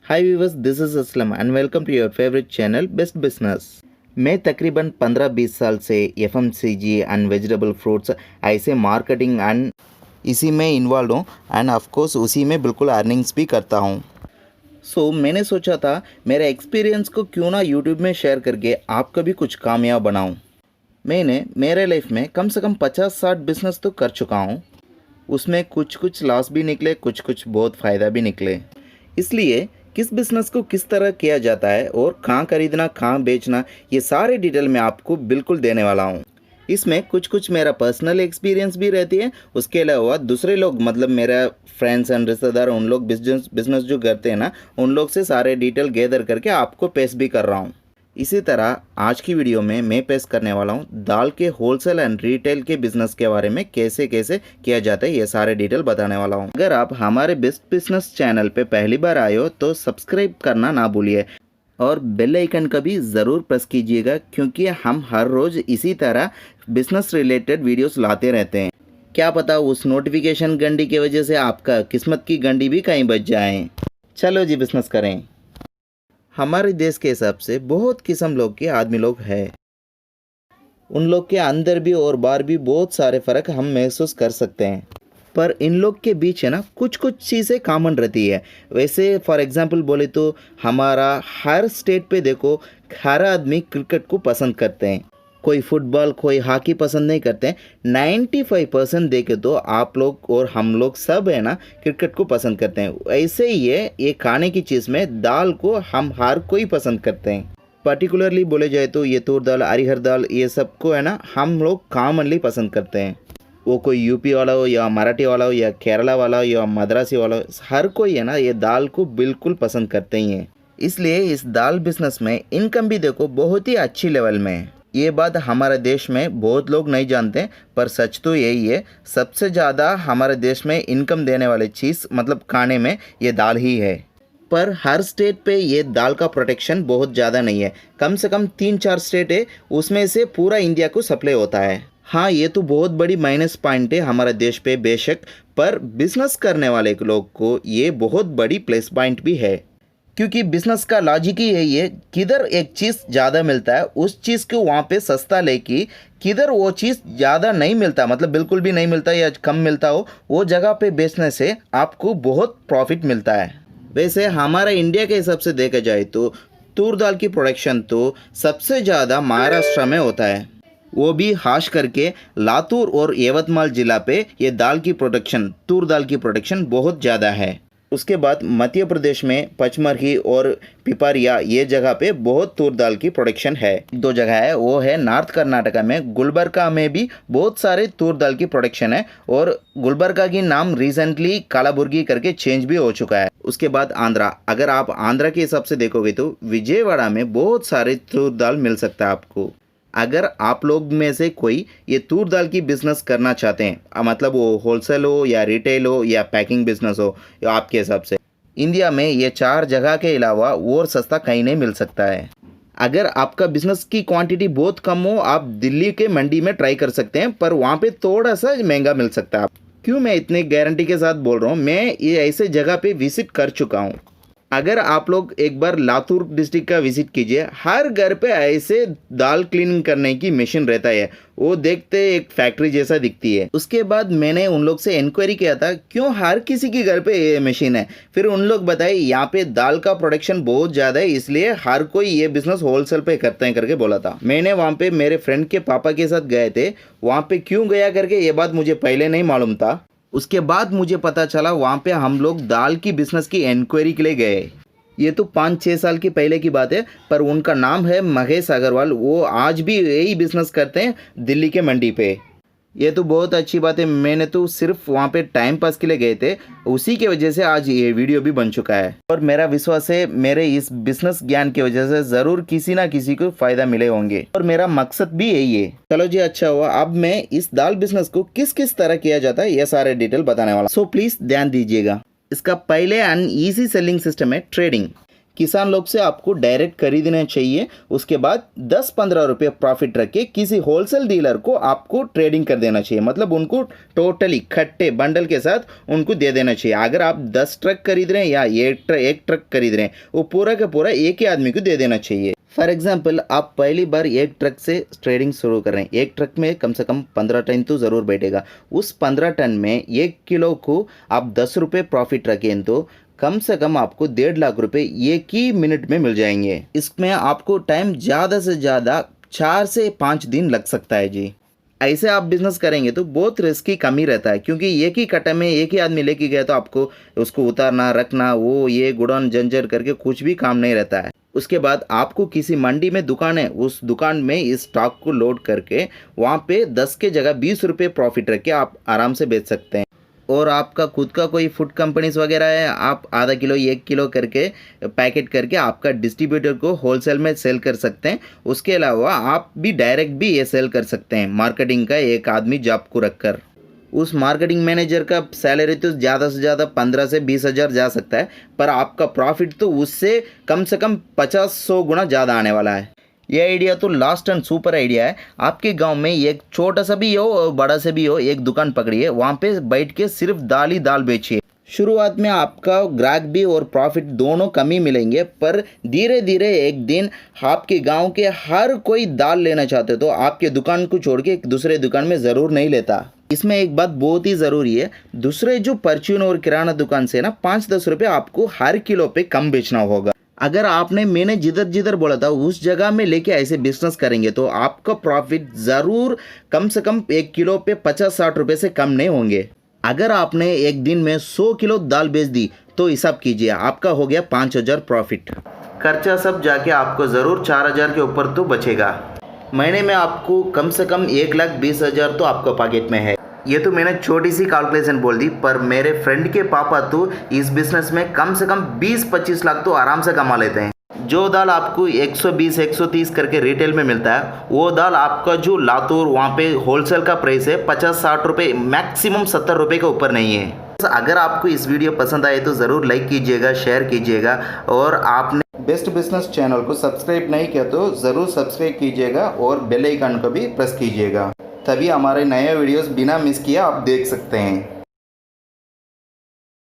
Hi viewers, this is Aslam and welcome to your favourite channel best business. मैं तकरीबन 15-20 साल से एफएमसीजी एंड वेजिटेबल फ्रूट्स ऐसे marketing and इसी में इन्वॉल्व हूँ एंड ऑफ कोर्स उसी में बिल्कुल अर्निंग्स भी करता हूँ। मैंने सोचा था मेरे एक्सपीरियंस को क्यों ना यूट्यूब में शेयर करके आपका भी कुछ कामयाब बनाऊँ। मैंने मेरे लाइफ में कम से कम 50-60 बिजनेस तो कर चुका हूँ। उसमें कुछ लॉस भी निकले, कुछ बहुत फ़ायदा भी निकले। इसलिए किस बिज़नेस को किस तरह किया जाता है और कहाँ खरीदना, कहाँ बेचना, ये सारे डिटेल मैं आपको बिल्कुल देने वाला हूँ। इसमें कुछ मेरा पर्सनल एक्सपीरियंस भी रहती है। उसके अलावा दूसरे लोग मतलब मेरा फ्रेंड्स एंड रिश्तेदार, उन लोग बिजनेस जो करते हैं ना, उन लोग से सारे डिटेल गैदर करके आपको पेश भी कर रहा हूँ। इसी तरह आज की वीडियो में मैं पेश करने वाला हूँ दाल के होलसेल एंड रिटेल के बिजनेस के बारे में कैसे कैसे किया जाता है, ये सारे डिटेल बताने वाला हूँ। अगर आप हमारे बेस्ट बिजनेस चैनल पे पहली बार आए हो तो सब्सक्राइब करना ना भूलिए और बेल आइकन का भी ज़रूर प्रेस कीजिएगा, क्योंकि हम हर रोज़ इसी तरह बिजनेस रिलेटेड वीडियोस लाते रहते हैं। क्या पता उस नोटिफिकेशन घंटी की वजह से आपका किस्मत की घंटी भी कहीं बच जाए। चलो जी, बिजनेस करें। हमारे देश के हिसाब से बहुत किस्म लोग के आदमी लोग हैं। उन लोग के अंदर भी और बाहर भी बहुत सारे फ़र्क हम महसूस कर सकते हैं, पर इन लोग के बीच है ना कुछ चीज़ें कॉमन रहती है। वैसे फॉर एग्जांपल बोले तो हमारा हर स्टेट पे देखो, हर आदमी क्रिकेट को पसंद करते हैं। कोई फुटबॉल, कोई हॉकी पसंद नहीं करते हैं। 95% देखे तो आप लोग और हम लोग सब है ना क्रिकेट को पसंद करते हैं। ऐसे ही है ये खाने की चीज़ में दाल को हम हर कोई पसंद करते हैं। पर्टिकुलरली बोले जाए तो ये तूर दाल, अरहर दाल, ये सब को है ना हम लोग कॉमनली पसंद करते हैं। वो कोई यूपी वाला हो या मराठी वाला हो या केरला वाला हो या मद्रासी वाला हो, हर कोई है ना ये दाल को बिल्कुल पसंद करते ही हैं। इसलिए इस दाल बिजनेस में इनकम भी देखो बहुत ही अच्छी लेवल में है। ये बात हमारे देश में बहुत लोग नहीं जानते, पर सच तो यही है। सबसे ज़्यादा हमारे देश में इनकम देने वाली चीज़ मतलब खाने में ये दाल ही है। पर हर स्टेट पे ये दाल का प्रोटेक्शन बहुत ज़्यादा नहीं है। कम से कम 3-4 स्टेट है, उसमें से पूरा इंडिया को सप्लाई होता है। हाँ, ये तो बहुत बड़ी माइनस पॉइंट है हमारे देश पे बेशक, पर बिजनेस करने वाले लोग को ये बहुत बड़ी प्लस पॉइंट भी है। क्योंकि बिजनेस का लॉजिक ही यही है, किधर एक चीज़ ज़्यादा मिलता है उस चीज़ को वहाँ पे सस्ता लेके, किधर वो चीज़ ज़्यादा नहीं मिलता मतलब बिल्कुल भी नहीं मिलता या कम मिलता हो, वो जगह पे बेचने से आपको बहुत प्रॉफिट मिलता है। वैसे हमारा इंडिया के हिसाब से देखा जाए तो तूर दाल की प्रोडक्शन तो सबसे ज़्यादा महाराष्ट्र में होता है, वो भी खास करके लातूर और यवतमाल ज़िला पे ये दाल की प्रोडक्शन, तूर दाल की प्रोडक्शन बहुत ज़्यादा है। उसके बाद मध्य प्रदेश में पचमरही और पिपरिया ये जगह पे बहुत तूर दाल की प्रोडक्शन है। 2 जगह है, वो है नॉर्थ कर्नाटका में गुलबर्गा में भी बहुत सारे तूर दाल की प्रोडक्शन है, और गुलबर्गा की नाम रिसेंटली कालाबुर्गी करके चेंज भी हो चुका है। उसके बाद आंध्रा, अगर आप आंध्रा के हिसाब से देखोगे तो विजयवाड़ा में बहुत सारे तूर दाल मिल सकता है आपको। अगर आप लोग में से कोई ये तूर दाल की बिज़नेस करना चाहते हैं, मतलब वो होलसेल हो या रिटेल हो या पैकिंग बिजनेस हो, या आपके हिसाब से इंडिया में ये 4 जगह के अलावा और सस्ता कहीं नहीं मिल सकता है। अगर आपका बिज़नेस की क्वांटिटी बहुत कम हो, आप दिल्ली के मंडी में ट्राई कर सकते हैं, पर वहाँ पे थोड़ा सा महंगा मिल सकता है। क्यों मैं इतने गारंटी के साथ बोल रहा हूँ, मैं ये ऐसे जगह पे विजिट कर चुका हूँ। अगर आप लोग एक बार लातूर डिस्ट्रिक्ट का विजिट कीजिए, हर घर पे ऐसे दाल क्लीनिंग करने की मशीन रहता है, वो देखते एक फैक्ट्री जैसा दिखती है। उसके बाद मैंने उन लोग से इंक्वायरी किया था क्यों हर किसी के घर पे ये मशीन है। फिर उन लोग बताए यहाँ पे दाल का प्रोडक्शन बहुत ज़्यादा है, इसलिए हर कोई ये बिज़नेस होलसेल पे करते हैं करके बोला था। मैंने वहाँ पे मेरे फ्रेंड के पापा के साथ गए थे, वहाँ पे क्यों गया करके ये बात मुझे पहले नहीं मालूम था। उसके बाद मुझे पता चला वहाँ पे हम लोग दाल की बिज़नेस की इंक्वायरी के लिए गए। ये तो 5-6 साल की पहले की बात है, पर उनका नाम है महेश अग्रवाल। वो आज भी यही बिज़नेस करते हैं दिल्ली के मंडी पे। ये तो बहुत अच्छी बात है। मैंने तो सिर्फ वहाँ पे टाइम पास के लिए गए थे, उसी की वजह से आज ये वीडियो भी बन चुका है। और मेरा विश्वास है मेरे इस बिज़नेस ज्ञान की वजह से ज़रूर किसी ना किसी को फ़ायदा मिले होंगे, और मेरा मकसद भी यही है। चलो जी, अच्छा हुआ। अब मैं इस दाल बिज़नेस को किस किस तरह किया जाता है ये सारे डिटेल बताने वाला। सो प्लीज़ ध्यान दीजिएगा। इसका पहले एंड ईजी सेलिंग सिस्टम है ट्रेडिंग। किसान लोग से आपको डायरेक्ट खरीदना चाहिए, उसके बाद 10-15 रुपये प्रॉफिट रख के किसी होलसेल डीलर को आपको ट्रेडिंग कर देना चाहिए, मतलब उनको टोटली इकट्ठे बंडल के साथ उनको दे देना चाहिए। अगर आप 10 ट्रक खरीद रहे हैं या एक ट्रक खरीद रहे हैं, वो पूरा का पूरा एक ही आदमी को दे देना चाहिए। फॉर एग्जाम्पल, आप पहली बार एक ट्रक से ट्रेडिंग शुरू कर रहे हैं, एक ट्रक में कम से कम 15 टन तो ज़रूर बैठेगा। उस 15 टन में 1 किलो को आप 10 रुपये प्रॉफिट रखें तो कम से कम आपको 1.5 लाख रुपए एक ही मिनट में मिल जाएंगे। इसमें आपको टाइम ज़्यादा से ज़्यादा 4 से 5 दिन लग सकता है जी। ऐसे आप बिजनेस करेंगे तो बहुत रिस्क की कमी रहता है, क्योंकि एक ही कट्टे में एक ही आदमी लेके गया तो आपको उसको उतारना रखना वो ये गुड़ान जंजर करके कुछ भी काम नहीं रहता है। उसके बाद आपको किसी मंडी में दुकान है, उस दुकान में इस स्टॉक को लोड करके वहाँ पे 10 के जगह 20 रुपये प्रॉफिट रख के आप आराम से बेच सकते हैं। और आपका खुद का कोई फूड कंपनीज वगैरह है, आप आधा किलो 1 किलो करके पैकेट करके आपका डिस्ट्रीब्यूटर को होलसेल में सेल कर सकते हैं। उसके अलावा आप भी डायरेक्ट भी ये सेल कर सकते हैं, मार्केटिंग का एक आदमी जॉब को रखकर। उस मार्केटिंग मैनेजर का सैलरी तो ज़्यादा से ज़्यादा 15 से 20 हज़ार जा सकता है, पर आपका प्रॉफिट तो उससे कम से कम 50-100 गुना ज़्यादा आने वाला है। ये आइडिया तो लास्ट एंड सुपर आइडिया है। आपके गांव में एक छोटा सा भी हो और बड़ा सा भी हो, एक दुकान पकड़िए, वहाँ पे बैठ के सिर्फ दाल ही दाल बेचिए। शुरुआत में आपका ग्राहक भी और प्रॉफिट दोनों कम ही मिलेंगे, पर धीरे धीरे एक दिन आपके गांव के हर कोई दाल लेना चाहते तो आपके दुकान को छोड़ के दूसरे दुकान में ज़रूर नहीं लेता। इसमें एक बात बहुत ही ज़रूरी है, दूसरे जो परचून और किराना दुकान से ना 5-10 रुपये आपको हर किलो पे कम बेचना होगा। अगर आपने मैंने जिधर जिधर बोला था उस जगह में लेके ऐसे बिजनेस करेंगे तो आपका प्रॉफिट ज़रूर कम से कम 1 किलो पे 50-60 रुपये से कम नहीं होंगे। अगर आपने एक दिन में 100 किलो दाल बेच दी तो हिसाब कीजिए आपका हो गया 5,000 प्रॉफिट। खर्चा सब जाके आपको ज़रूर 4,000 के ऊपर तो बचेगा। महीने में आपको कम से कम 1,20,000 तो आपका पॉकेट में है। ये तो मैंने छोटी सी कैलकुलेशन बोल दी, पर मेरे फ्रेंड के पापा तो इस बिजनेस में कम से कम 20-25 लाख तो आराम से कमा लेते हैं। जो दाल आपको 120-130 करके रिटेल में मिलता है, वो दाल आपका जो लातूर वहाँ पे होलसेल का प्राइस है 50-60 रुपये, मैक्सिमम 70 रुपये के ऊपर नहीं है। अगर आपको इस वीडियो पसंद आए तो ज़रूर लाइक कीजिएगा, शेयर कीजिएगा, और आपने बेस्ट बिजनेस चैनल को सब्सक्राइब नहीं किया तो ज़रूर सब्सक्राइब कीजिएगा और बेल आइकन को भी प्रेस कीजिएगा, तभी हमारे नए वीडियोस बिना मिस किए आप देख सकते हैं।